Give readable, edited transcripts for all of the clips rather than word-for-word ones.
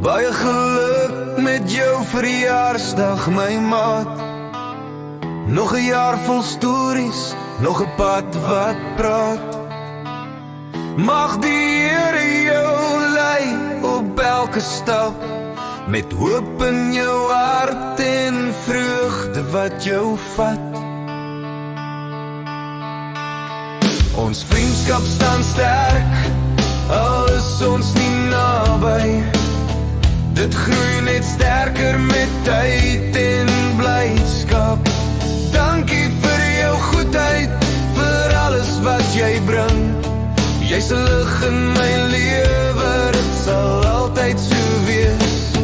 Baie geluk met jou verjaarsdag, my maat. Nog 'n jaar vol stories, nog 'n pad wat praat. Mag die Here jou lei op elke stap, met hoop in jou hart en vreugde wat jou vat. Ons vriendskap staan sterk, al is ons nie naby. Dit groei net sterker met tyd en blydskap. Dankie vir jou goedheid, vir alles wat jy bring. Jy's 'n lig in my lewe, dit sal altyd so wees.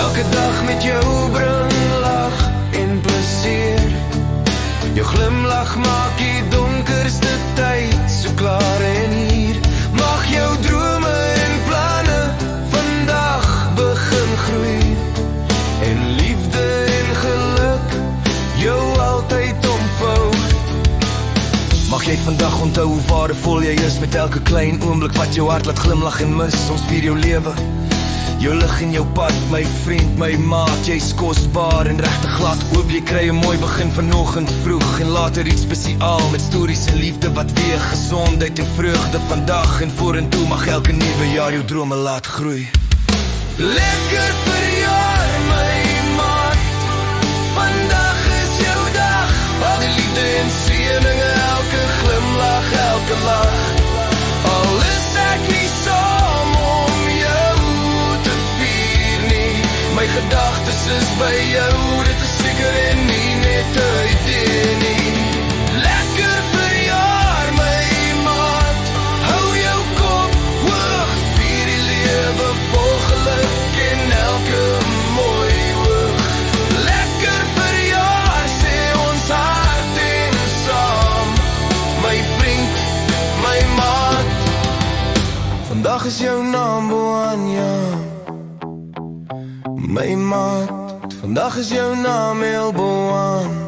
Elke dag met jou bring lag en plesier. Jou glimlach maak die donkerste tyd so klaar en hier. Mag jou drome en planne vandag begin groei, en liefde en geluk jou altyd omvou. Mag jy vandag onthou hoe waardevol jy is, met elke klein oomblik wat jou hart laat glimlach en mis. Ons vier jou lewe, jou lig en jou pad, my vriend, my maat. Jy's kosbaar en regtig glad oop. Jy kry 'n mooi begin vanoggend vroeg, en later iets spesiaal met stories en liefde wat weer gesondheid en vreugde vandag en vorentoe. Mag elke nuwe jaar jou drome laat groei. Lekker verjaar my maat, vandag is jou dag. Al die liefde en seëninge, elke glimlach, elke lach. Al is ek nie saam om jou te vier nie, my gedagtes is by jou, dit is seker en nie net 'n idee nie. Lekker verjaar my maat, hou jou kop hoog, vier die lewe vol geluk en elke mooi oog. Lekker verjaar, sê ons hart en saam, my vriend, my maat. Vandag is jou naam, Boanja, my maat. Vandag is jou naam, Elboan.